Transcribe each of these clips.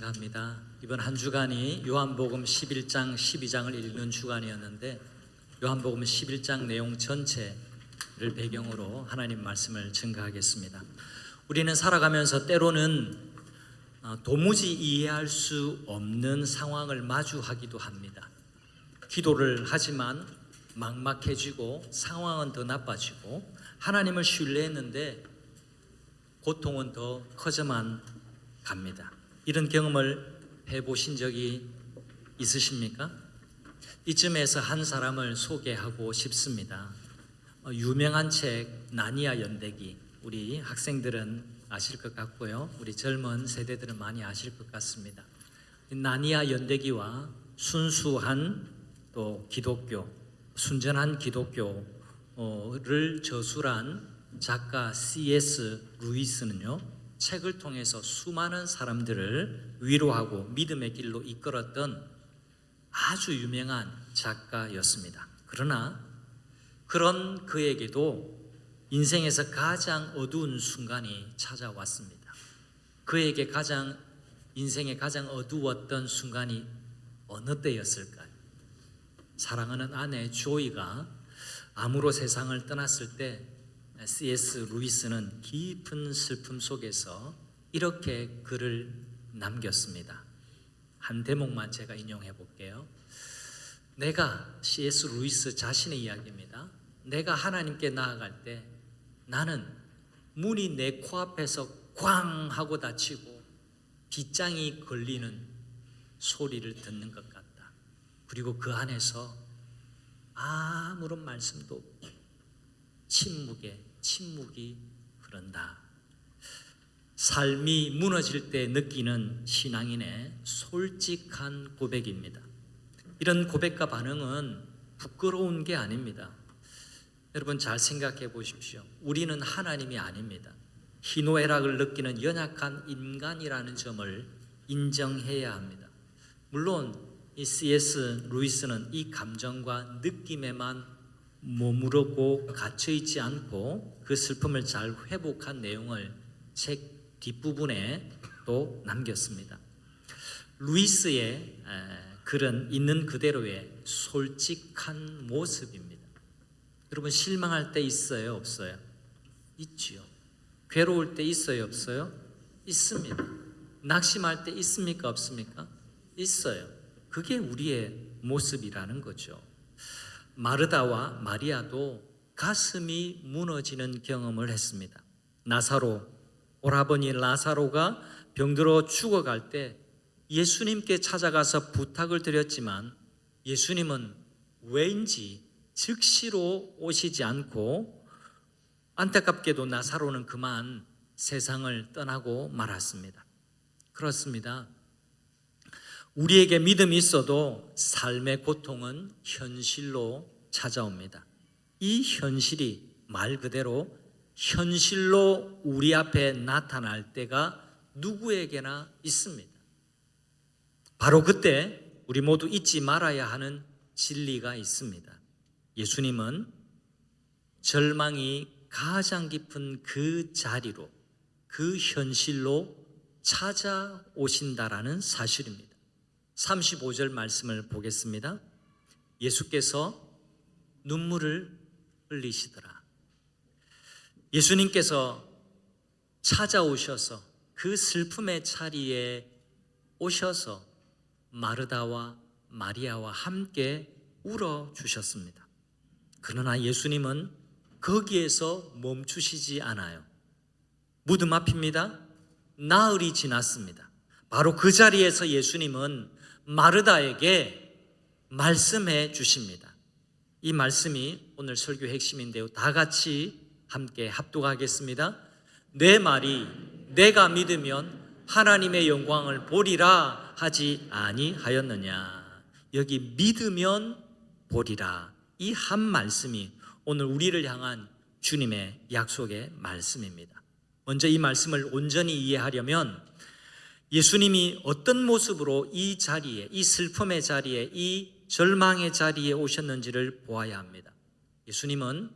증가합니다. 이번 한 주간이 요한복음 11장, 12장을 읽는 주간이었는데 요한복음 11장 내용 전체를 배경으로 하나님 말씀을 증가하겠습니다. 우리는 살아가면서 때로는 도무지 이해할 수 없는 상황을 마주하기도 합니다. 기도를 하지만 막막해지고 상황은 더 나빠지고 하나님을 신뢰했는데 고통은 더 커져만 갑니다. 이런 경험을 해보신 적이 있으십니까? 이쯤에서 한 사람을 소개하고 싶습니다. 유명한 책 나니아 연대기, 우리 학생들은 아실 것 같고요, 우리 젊은 세대들은 많이 아실 것 같습니다. 나니아 연대기와 순수한 또 기독교, 순전한 기독교를 저술한 작가 C.S. 루이스는요, 책을 통해서 수많은 사람들을 위로하고 믿음의 길로 이끌었던 아주 유명한 작가였습니다. 그러나 그런 그에게도 인생에서 가장 어두운 순간이 찾아왔습니다. 그에게 인생의 가장 어두웠던 순간이 어느 때였을까요? 사랑하는 아내 조이가 암으로 세상을 떠났을 때 C.S. 루이스는 깊은 슬픔 속에서 이렇게 글을 남겼습니다. 한 대목만 제가 인용해 볼게요. C.S. 루이스 자신의 이야기입니다. 내가 하나님께 나아갈 때 나는 문이 내 코앞에서 꽝 하고 닫히고 빗장이 걸리는 소리를 듣는 것 같다. 그리고 그 안에서 아무런 말씀도 없고 침묵이 흐른다. 삶이 무너질 때 느끼는 신앙인의 솔직한 고백입니다. 이런 고백과 반응은 부끄러운 게 아닙니다. 여러분 잘 생각해 보십시오. 우리는 하나님이 아닙니다. 희노애락을 느끼는 연약한 인간이라는 점을 인정해야 합니다. 물론 이 C.S. 루이스는 이 감정과 느낌에만 머무르고 갇혀있지 않고 그 슬픔을 잘 회복한 내용을 책 뒷부분에 또 남겼습니다. 루이스의 글은 있는 그대로의 솔직한 모습입니다. 여러분 실망할 때 있어요, 없어요? 있지요. 괴로울 때 있어요, 없어요? 있습니다. 낙심할 때 있습니까, 없습니까? 있어요. 그게 우리의 모습이라는 거죠. 마르다와 마리아도 가슴이 무너지는 경험을 했습니다. 오라버니 라사로가 병들어 죽어갈 때 예수님께 찾아가서 부탁을 드렸지만 예수님은 왜인지 즉시로 오시지 않고 안타깝게도 라사로는 그만 세상을 떠나고 말았습니다. 그렇습니다. 우리에게 믿음이 있어도 삶의 고통은 현실로 찾아옵니다. 이 현실이 말 그대로 현실로 우리 앞에 나타날 때가 누구에게나 있습니다. 바로 그때 우리 모두 잊지 말아야 하는 진리가 있습니다. 예수님은 절망이 가장 깊은 그 자리로, 그 현실로 찾아오신다라는 사실입니다. 35절 말씀을 보겠습니다. 예수께서 눈물을 흘리시더라. 예수님께서 찾아오셔서 그 슬픔의 자리에 오셔서 마르다와 마리아와 함께 울어주셨습니다. 그러나 예수님은 거기에서 멈추시지 않아요. 무덤 앞입니다. 나흘이 지났습니다. 바로 그 자리에서 예수님은 마르다에게 말씀해 주십니다. 이 말씀이 오늘 설교 핵심인데요. 다 같이 함께 합독하겠습니다. 내 말이 내가 믿으면 하나님의 영광을 보리라 하지 아니하였느냐. 여기 믿으면 보리라. 이 한 말씀이 오늘 우리를 향한 주님의 약속의 말씀입니다. 먼저 이 말씀을 온전히 이해하려면 예수님이 어떤 모습으로 이 자리에, 이 슬픔의 자리에, 이 절망의 자리에 오셨는지를 보아야 합니다. 예수님은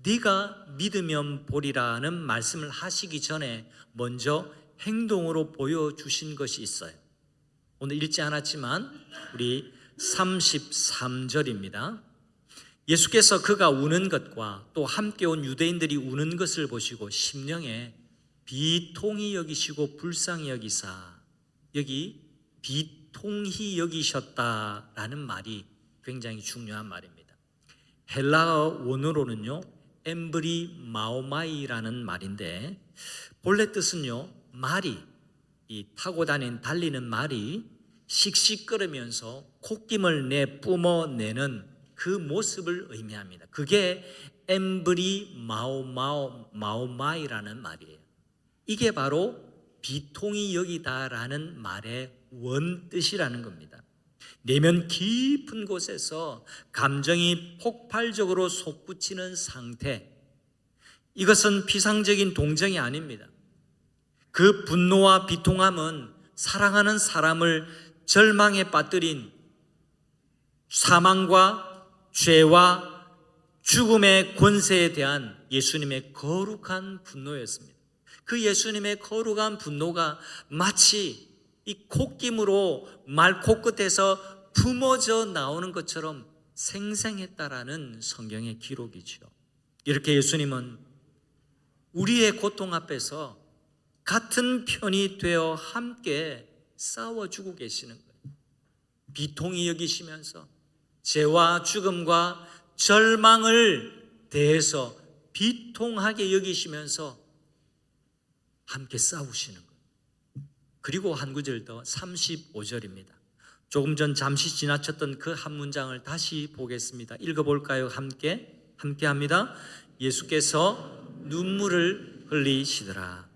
네가 믿으면 보리라는 말씀을 하시기 전에 먼저 행동으로 보여주신 것이 있어요. 오늘 읽지 않았지만 우리 33절입니다. 예수께서 그가 우는 것과 또 함께 온 유대인들이 우는 것을 보시고 심령에 비통히 여기시고 불쌍히 여기사, 여기 비통히 여기셨다라는 말이 굉장히 중요한 말입니다. 헬라어 원어로는요 엠브리 마오마이라는 말인데, 본래 뜻은요 말이, 이 타고 다닌 달리는 말이 씩씩거리면서 콧김을 내뿜어내는 그 모습을 의미합니다. 그게 엠브리 마오마이라는 말이에요. 이게 바로 비통히 여기다라는 말의 원뜻이라는 겁니다. 내면 깊은 곳에서 감정이 폭발적으로 솟구치는 상태, 이것은 피상적인 동정이 아닙니다. 그 분노와 비통함은 사랑하는 사람을 절망에 빠뜨린 사망과 죄와 죽음의 권세에 대한 예수님의 거룩한 분노였습니다. 그 예수님의 거룩한 분노가 마치 이 콧김으로 말 코끝에서 품어져 나오는 것처럼 생생했다라는 성경의 기록이죠. 이렇게 예수님은 우리의 고통 앞에서 같은 편이 되어 함께 싸워주고 계시는 거예요. 비통히 여기시면서 죄와 죽음과 절망을 대해서 비통하게 여기시면서 함께 싸우시는 거예요. 그리고 한 구절 더 35절입니다. 조금 전 잠시 지나쳤던 그 한 문장을 다시 보겠습니다. 읽어볼까요? 함께 합니다. 예수께서 눈물을 흘리시더라.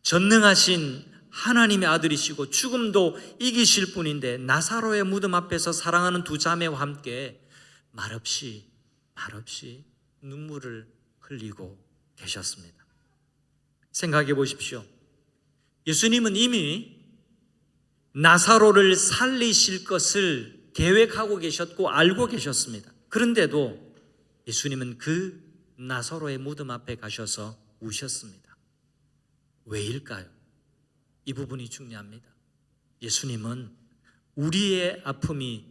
전능하신 하나님의 아들이시고 죽음도 이기실 분인데 나사로의 무덤 앞에서 사랑하는 두 자매와 함께 말없이 눈물을 흘리고 계셨습니다. 생각해 보십시오. 예수님은 이미 나사로를 살리실 것을 계획하고 계셨고 알고 계셨습니다. 그런데도 예수님은 그 나사로의 무덤 앞에 가셔서 우셨습니다. 왜일까요? 이 부분이 중요합니다. 예수님은 우리의 아픔이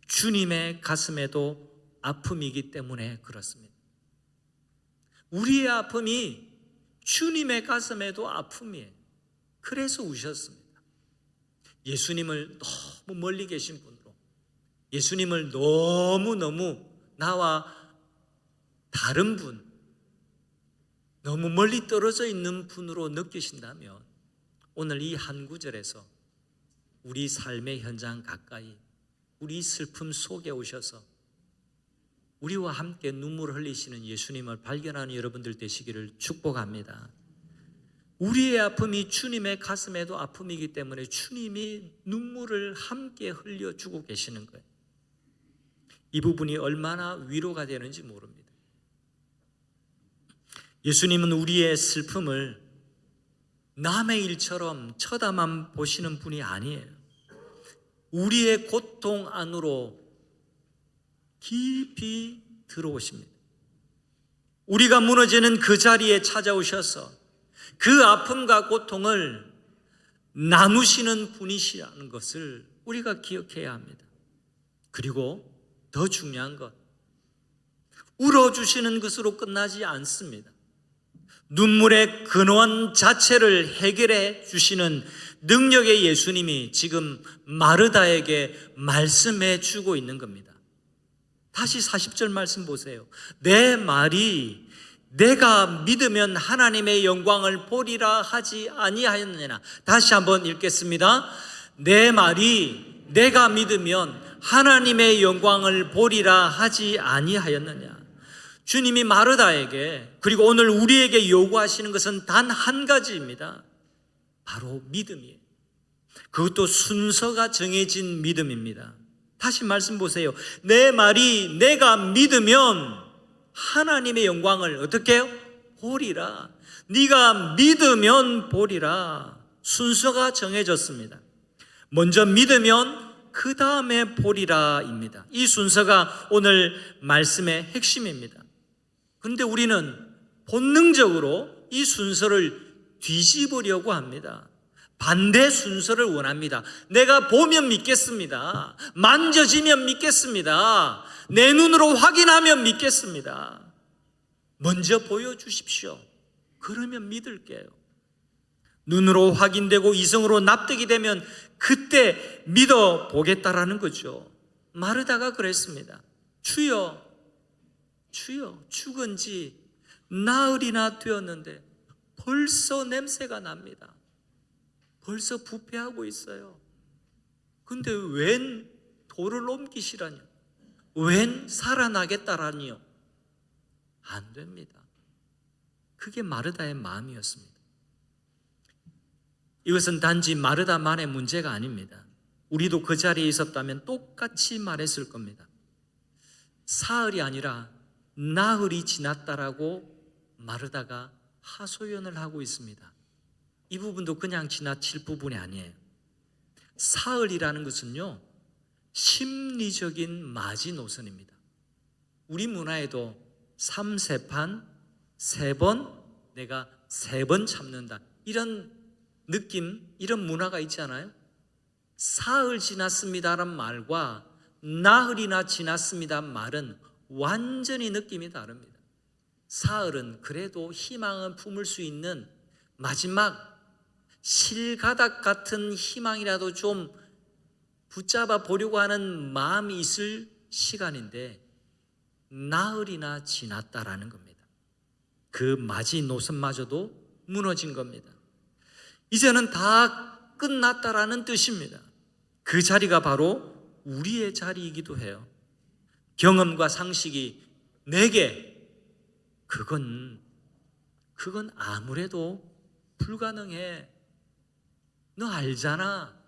주님의 가슴에도 아픔이기 때문에 그렇습니다. 우리의 아픔이 주님의 가슴에도 아픔이에요. 그래서 우셨습니다. 예수님을 너무 멀리 계신 분으로, 예수님을 너무 나와 다른 분, 너무 멀리 떨어져 있는 분으로 느끼신다면 오늘 이 한 구절에서 우리 삶의 현장 가까이, 우리 슬픔 속에 오셔서 우리와 함께 눈물을 흘리시는 예수님을 발견하는 여러분들 되시기를 축복합니다. 우리의 아픔이 주님의 가슴에도 아픔이기 때문에 주님이 눈물을 함께 흘려주고 계시는 거예요. 이 부분이 얼마나 위로가 되는지 모릅니다. 예수님은 우리의 슬픔을 남의 일처럼 쳐다만 보시는 분이 아니에요. 우리의 고통 안으로 깊이 들어오십니다. 우리가 무너지는 그 자리에 찾아오셔서 그 아픔과 고통을 나누시는 분이시라는 것을 우리가 기억해야 합니다. 그리고 더 중요한 것, 울어주시는 것으로 끝나지 않습니다. 눈물의 근원 자체를 해결해 주시는 능력의 예수님이 지금 마르다에게 말씀해 주고 있는 겁니다. 다시 40절 말씀 보세요. 내 말이 내가 믿으면 하나님의 영광을 보리라 하지 아니하였느냐. 다시 한번 읽겠습니다. 내 말이 내가 믿으면 하나님의 영광을 보리라 하지 아니하였느냐. 주님이 마르다에게, 그리고 오늘 우리에게 요구하시는 것은 단 한 가지입니다. 바로 믿음이에요. 그것도 순서가 정해진 믿음입니다. 다시 말씀 보세요. 내 말이 내가 믿으면 하나님의 영광을 어떻게 해요? 보리라. 네가 믿으면 보리라. 순서가 정해졌습니다. 먼저 믿으면 그 다음에 보리라입니다. 이 순서가 오늘 말씀의 핵심입니다. 그런데 우리는 본능적으로 이 순서를 뒤집으려고 합니다. 반대 순서를 원합니다. 내가 보면 믿겠습니다. 만져지면 믿겠습니다. 내 눈으로 확인하면 믿겠습니다. 먼저 보여주십시오. 그러면 믿을게요. 눈으로 확인되고 이성으로 납득이 되면 그때 믿어보겠다라는 거죠. 마르다가 그랬습니다. 주여, 주여, 죽은 지 나흘이나 되었는데 벌써 냄새가 납니다. 벌써 부패하고 있어요. 근데 웬 돌을 옮기시라뇨? 웬 살아나겠다라니요? 안 됩니다. 그게 마르다의 마음이었습니다. 이것은 단지 마르다만의 문제가 아닙니다. 우리도 그 자리에 있었다면 똑같이 말했을 겁니다. 사흘이 아니라 나흘이 지났다라고 마르다가 하소연을 하고 있습니다. 이 부분도 그냥 지나칠 부분이 아니에요. 사흘이라는 것은요, 심리적인 마지노선입니다. 우리 문화에도 3세판, 3번, 내가 3번 참는다, 이런 느낌, 이런 문화가 있지 않아요? 사흘 지났습니다라는 말과 나흘이나 지났습니다 말은 완전히 느낌이 다릅니다. 사흘은 그래도 희망을 품을 수 있는 마지막 실가닥 같은 희망이라도 좀 붙잡아 보려고 하는 마음이 있을 시간인데 나흘이나 지났다라는 겁니다. 그 마지노선마저도 무너진 겁니다. 이제는 다 끝났다라는 뜻입니다. 그 자리가 바로 우리의 자리이기도 해요. 경험과 상식이 내게 그건 아무래도 불가능해. 너 알잖아.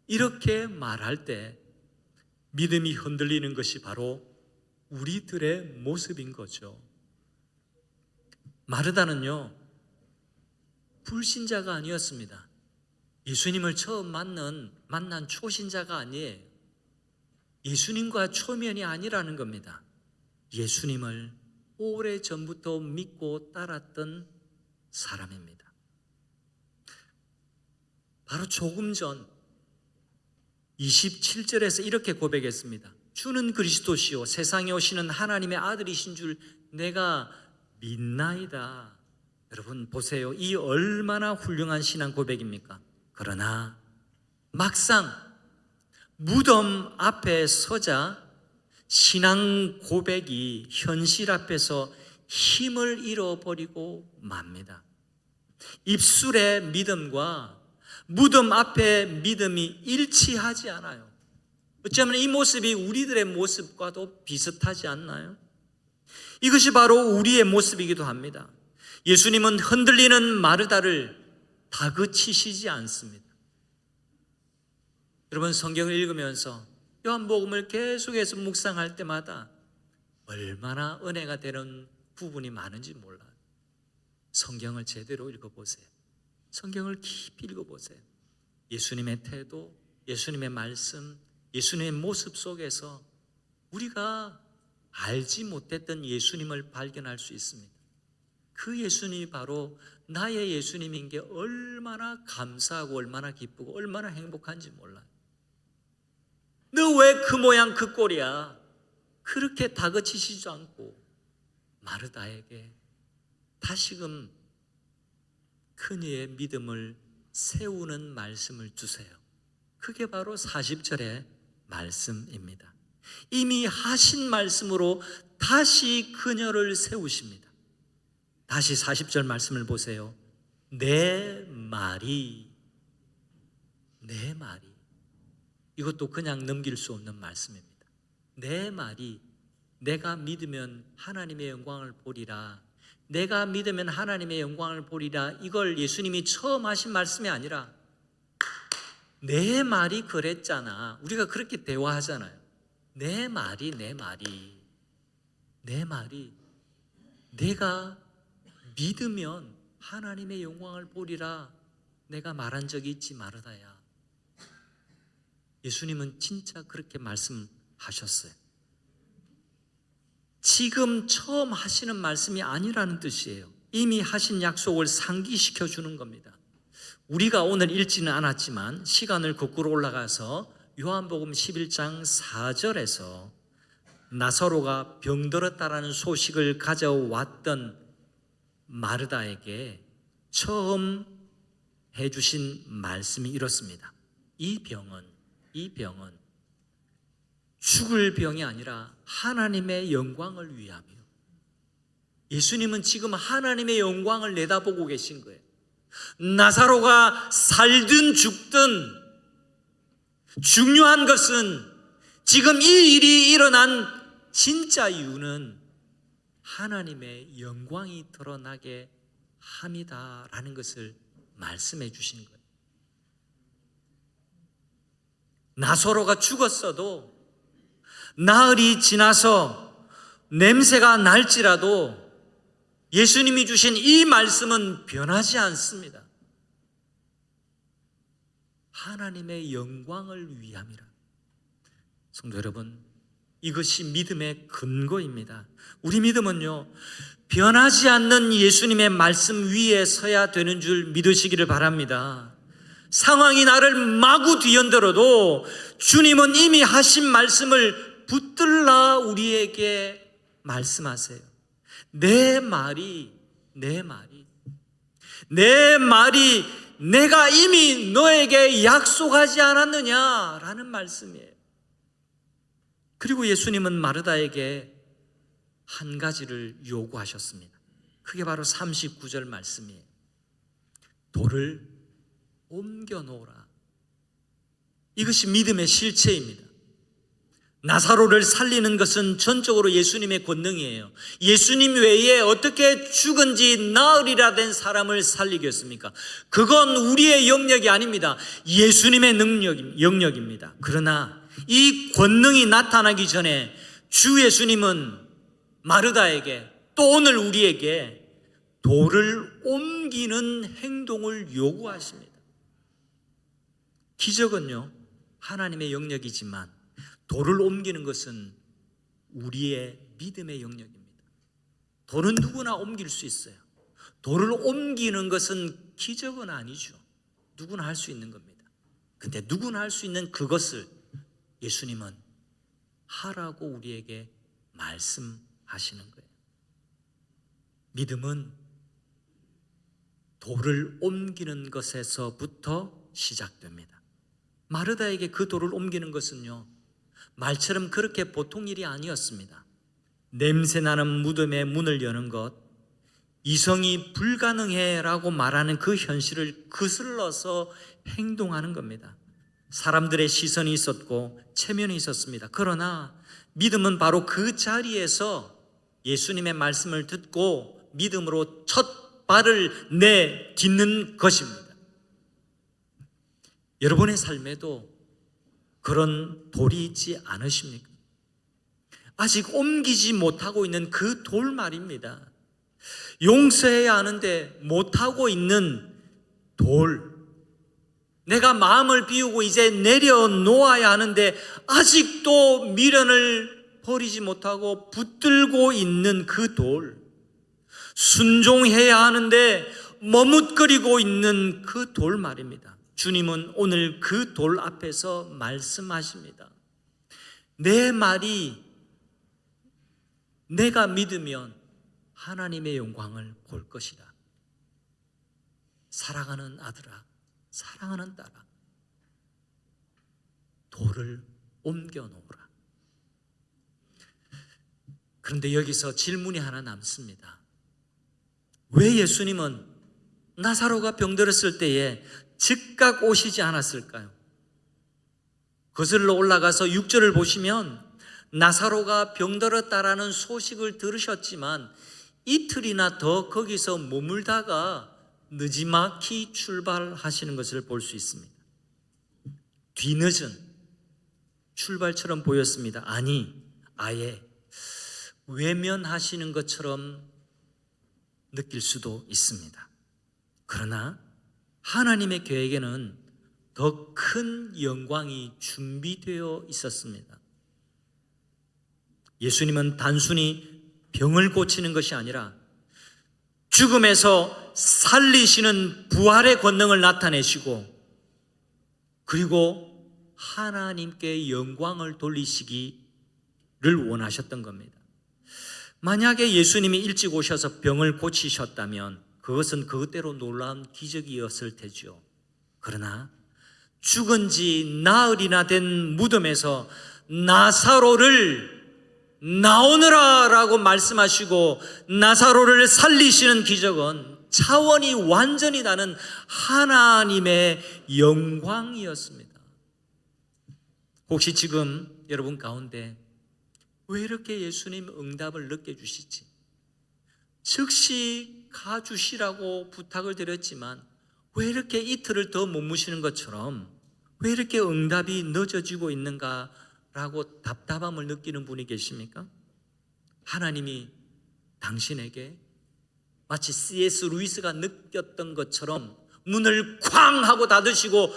이렇게 말할 때 믿음이 흔들리는 것이 바로 우리들의 모습인 거죠. 마르다는요, 불신자가 아니었습니다. 예수님을 처음 만난 초신자가 아니에요. 예수님과 초면이 아니라는 겁니다. 예수님을 오래전부터 믿고 따랐던 사람입니다. 바로 조금 전 27절에서 이렇게 고백했습니다. 주는 그리스도시요 세상에 오시는 하나님의 아들이신 줄 내가 믿나이다. 여러분 보세요. 이 얼마나 훌륭한 신앙 고백입니까? 그러나 막상 무덤 앞에 서자 신앙 고백이 현실 앞에서 힘을 잃어버리고 맙니다. 입술의 믿음과 무덤 앞의 믿음이 일치하지 않아요. 어쩌면 이 모습이 우리들의 모습과도 비슷하지 않나요? 이것이 바로 우리의 모습이기도 합니다. 예수님은 흔들리는 마르다를 다그치시지 않습니다. 여러분 성경을 읽으면서 요한복음을 계속해서 묵상할 때마다 얼마나 은혜가 되는 부분이 많은지 몰라요. 성경을 제대로 읽어보세요. 성경을 깊이 읽어보세요. 예수님의 태도, 예수님의 말씀, 예수님의 모습 속에서 우리가 알지 못했던 예수님을 발견할 수 있습니다. 그 예수님이 바로 나의 예수님인 게 얼마나 감사하고 얼마나 기쁘고 얼마나 행복한지 몰라요. 너 왜 그 모양 그 꼴이야? 그렇게 다그치시지도 않고 마르다에게 다시금 큰이의 믿음을 세우는 말씀을 주세요. 그게 바로 40절의 말씀입니다. 이미 하신 말씀으로 다시 그녀를 세우십니다. 다시 40절 말씀을 보세요. 내 말이 이것도 그냥 넘길 수 없는 말씀입니다. 내 말이 내가 믿으면 하나님의 영광을 보리라. 내가 믿으면 하나님의 영광을 보리라. 이걸 예수님이 처음 하신 말씀이 아니라 내 말이 그랬잖아. 우리가 그렇게 대화하잖아요. 내 말이 내가 믿으면 하나님의 영광을 보리라. 내가 말한 적이 있지 마르다야. 예수님은 진짜 그렇게 말씀하셨어요. 지금 처음 하시는 말씀이 아니라는 뜻이에요. 이미 하신 약속을 상기시켜 주는 겁니다. 우리가 오늘 읽지는 않았지만 시간을 거꾸로 올라가서 요한복음 11장 4절에서 나사로가 병들었다라는 소식을 가져왔던 마르다에게 처음 해주신 말씀이 이렇습니다. 이 병은 죽을 병이 아니라 하나님의 영광을 위함이요. 예수님은 지금 하나님의 영광을 내다보고 계신 거예요. 나사로가 살든 죽든 중요한 것은 지금 이 일이 일어난 진짜 이유는 하나님의 영광이 드러나게 함이다라는 것을 말씀해 주신 거예요. 나사로가 죽었어도 나흘이 지나서 냄새가 날지라도 예수님이 주신 이 말씀은 변하지 않습니다. 하나님의 영광을 위함이라. 성도 여러분, 이것이 믿음의 근거입니다. 우리 믿음은요, 변하지 않는 예수님의 말씀 위에 서야 되는 줄 믿으시기를 바랍니다. 상황이 나를 마구 뒤흔들어도 주님은 이미 하신 말씀을 붙들라 우리에게 말씀하세요. 내 말이 내가 이미 너에게 약속하지 않았느냐라는 말씀이에요. 그리고 예수님은 마르다에게 한 가지를 요구하셨습니다. 그게 바로 39절 말씀이에요. 돌을 옮겨 놓으라. 이것이 믿음의 실체입니다. 나사로를 살리는 것은 전적으로 예수님의 권능이에요. 예수님 외에 어떻게 죽은 지 나흘이라 된 사람을 살리겠습니까? 그건 우리의 영역이 아닙니다. 예수님의 영역입니다. 그러나 이 권능이 나타나기 전에 주 예수님은 마르다에게 또 오늘 우리에게 돌을 옮기는 행동을 요구하십니다. 기적은요, 하나님의 영역이지만 돌을 옮기는 것은 우리의 믿음의 영역입니다. 돌은 누구나 옮길 수 있어요. 돌을 옮기는 것은 기적은 아니죠. 누구나 할 수 있는 겁니다. 근데 누구나 할 수 있는 그것을 예수님은 하라고 우리에게 말씀하시는 거예요. 믿음은 돌을 옮기는 것에서부터 시작됩니다. 마르다에게 그 돌을 옮기는 것은요, 말처럼 그렇게 보통 일이 아니었습니다. 냄새나는 무덤의 문을 여는 것, 이성이 불가능해라고 말하는 그 현실을 거슬러서 행동하는 겁니다. 사람들의 시선이 있었고 체면이 있었습니다. 그러나 믿음은 바로 그 자리에서 예수님의 말씀을 듣고 믿음으로 첫 발을 내딛는 것입니다. 여러분의 삶에도 그런 돌이 있지 않으십니까? 아직 옮기지 못하고 있는 그 돌 말입니다. 용서해야 하는데 못하고 있는 돌, 내가 마음을 비우고 이제 내려놓아야 하는데 아직도 미련을 버리지 못하고 붙들고 있는 그 돌, 순종해야 하는데 머뭇거리고 있는 그 돌 말입니다. 주님은 오늘 그 돌 앞에서 말씀하십니다. 내 말이 내가 믿으면 하나님의 영광을 볼 것이다. 사랑하는 아들아, 사랑하는 딸아, 돌을 옮겨 놓으라. 그런데 여기서 질문이 하나 남습니다. 왜 예수님은 나사로가 병들었을 때에 즉각 오시지 않았을까요? 거슬러 올라가서 6절을 보시면 나사로가 병들었다라는 소식을 들으셨지만 이틀이나 더 거기서 머물다가 느지막이 출발하시는 것을 볼 수 있습니다. 뒤늦은 출발처럼 보였습니다. 아니, 아예 외면하시는 것처럼 느낄 수도 있습니다. 그러나 하나님의 계획에는 더 큰 영광이 준비되어 있었습니다. 예수님은 단순히 병을 고치는 것이 아니라 죽음에서 살리시는 부활의 권능을 나타내시고, 그리고 하나님께 영광을 돌리시기를 원하셨던 겁니다. 만약에 예수님이 일찍 오셔서 병을 고치셨다면 그것은 그것대로 놀라운 기적이었을 테죠. 그러나 죽은 지 나흘이나 된 무덤에서 나사로를 나오너라 라고 말씀하시고 나사로를 살리시는 기적은 차원이 완전히 다른 하나님의 영광이었습니다. 혹시 지금 여러분 가운데 왜 이렇게 예수님 응답을 늦게 주시지? 즉시 가주시라고 부탁을 드렸지만 왜 이렇게 이틀을 더 머무시는 것처럼 왜 이렇게 응답이 늦어지고 있는가라고 답답함을 느끼는 분이 계십니까? 하나님이 당신에게 마치 C.S. 루이스가 느꼈던 것처럼 문을 쾅 하고 닫으시고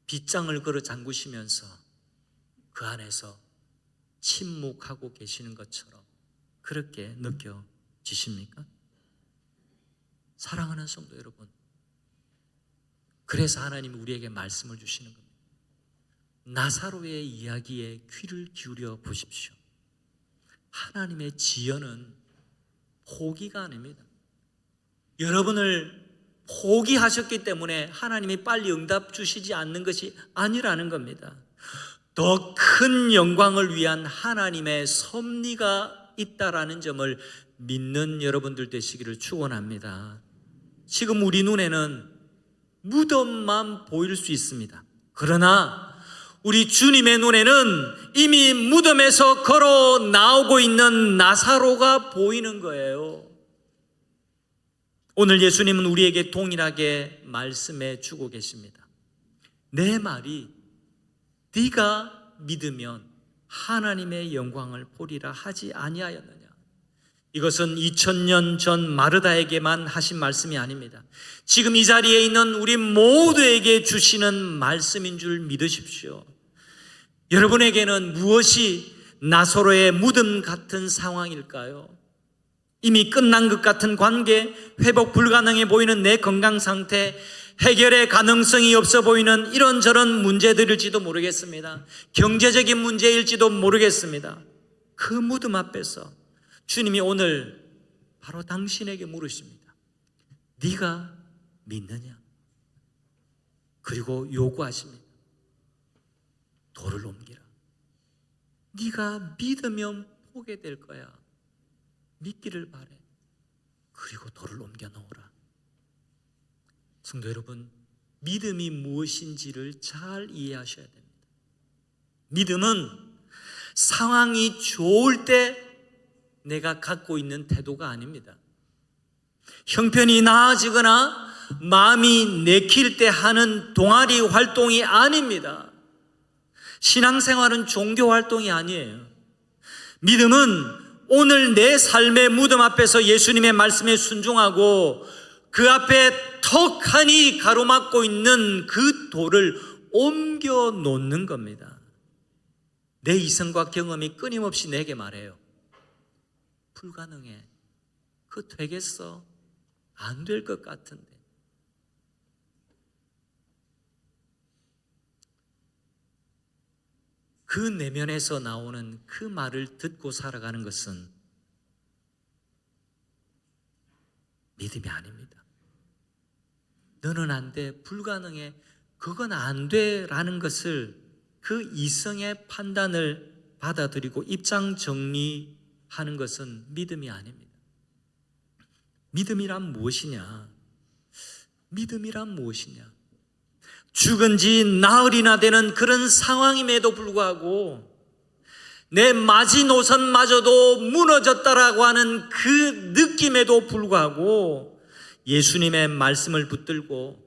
빗장을 걸어 잠그시면서 그 안에서 침묵하고 계시는 것처럼 그렇게 느껴지십니까? 사랑하는 성도 여러분, 그래서 하나님이 우리에게 말씀을 주시는 겁니다. 나사로의 이야기에 귀를 기울여 보십시오. 하나님의 지연은 포기가 아닙니다. 여러분을 포기하셨기 때문에 하나님이 빨리 응답 주시지 않는 것이 아니라는 겁니다. 더 큰 영광을 위한 하나님의 섭리가 있다라는 점을 믿는 여러분들 되시기를 축원합니다. 지금 우리 눈에는 무덤만 보일 수 있습니다. 그러나 우리 주님의 눈에는 이미 무덤에서 걸어 나오고 있는 나사로가 보이는 거예요. 오늘 예수님은 우리에게 동일하게 말씀해 주고 계십니다. 내 말이 네가 믿으면 하나님의 영광을 보리라 하지 아니하였느냐. 이것은 2000년 전 마르다에게만 하신 말씀이 아닙니다. 지금 이 자리에 있는 우리 모두에게 주시는 말씀인 줄 믿으십시오. 여러분에게는 무엇이 나사로의 무덤 같은 상황일까요? 이미 끝난 것 같은 관계, 회복 불가능해 보이는 내 건강 상태, 해결의 가능성이 없어 보이는 이런저런 문제들일지도 모르겠습니다. 경제적인 문제일지도 모르겠습니다. 그 무덤 앞에서 주님이 오늘 바로 당신에게 물으십니다. 네가 믿느냐? 그리고 요구하십니다. 돌을 옮기라. 네가 믿으면 보게 될 거야. 믿기를 바래. 그리고 돌을 옮겨 놓으라. 성도 여러분, 믿음이 무엇인지를 잘 이해하셔야 됩니다. 믿음은 상황이 좋을 때 내가 갖고 있는 태도가 아닙니다. 형편이 나아지거나 마음이 내킬 때 하는 동아리 활동이 아닙니다. 신앙생활은 종교 활동이 아니에요. 믿음은 오늘 내 삶의 무덤 앞에서 예수님의 말씀에 순종하고 그 앞에 턱하니 가로막고 있는 그 돌을 옮겨 놓는 겁니다. 내 이성과 경험이 끊임없이 내게 말해요. 불가능해. 그거 되겠어? 안 될 것 같은데. 그 내면에서 나오는 그 말을 듣고 살아가는 것은 믿음이 아닙니다. 너는 안 돼, 불가능해, 그건 안 돼라는 것을 그 이성의 판단을 받아들이고 입장 정리하는 것은 믿음이 아닙니다. 믿음이란 무엇이냐? 믿음이란 무엇이냐? 죽은 지 나흘이나 되는 그런 상황임에도 불구하고 내 마지노선마저도 무너졌다라고 하는 그 느낌에도 불구하고 예수님의 말씀을 붙들고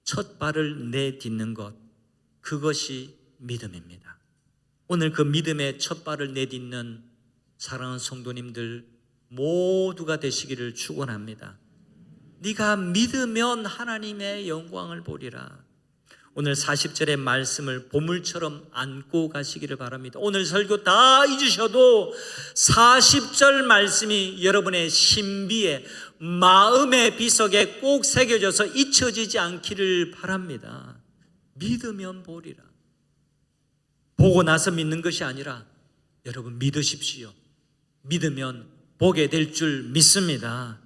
첫 발을 내딛는 것, 그것이 믿음입니다. 오늘 그 믿음의 첫 발을 내딛는 사랑하는 성도님들 모두가 되시기를 축원합니다. 네가 믿으면 하나님의 영광을 보리라. 오늘 40절의 말씀을 보물처럼 안고 가시기를 바랍니다. 오늘 설교 다 잊으셔도 40절 말씀이 여러분의 신비에, 마음의 비석에 꼭 새겨져서 잊혀지지 않기를 바랍니다. 믿으면 보리라. 보고 나서 믿는 것이 아니라 여러분 믿으십시오. 믿으면 보게 될 줄 믿습니다.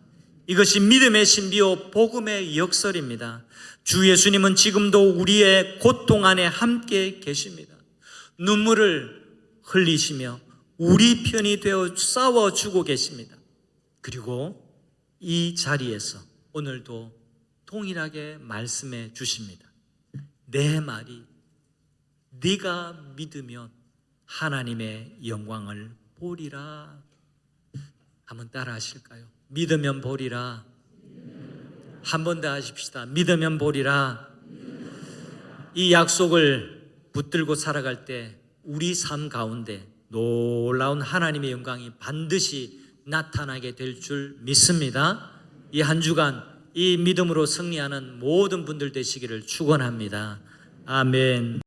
이것이 믿음의 신비요 복음의 역설입니다. 주 예수님은 지금도 우리의 고통 안에 함께 계십니다. 눈물을 흘리시며 우리 편이 되어 싸워주고 계십니다. 그리고 이 자리에서 오늘도 동일하게 말씀해 주십니다. 내 말이 네가 믿으면 하나님의 영광을 보리라. 한번 따라 하실까요? 믿으면 보리라. 한 번 더 하십시다. 믿으면 보리라. 이 약속을 붙들고 살아갈 때 우리 삶 가운데 놀라운 하나님의 영광이 반드시 나타나게 될 줄 믿습니다. 이 한 주간 이 믿음으로 승리하는 모든 분들 되시기를 축원합니다. 아멘.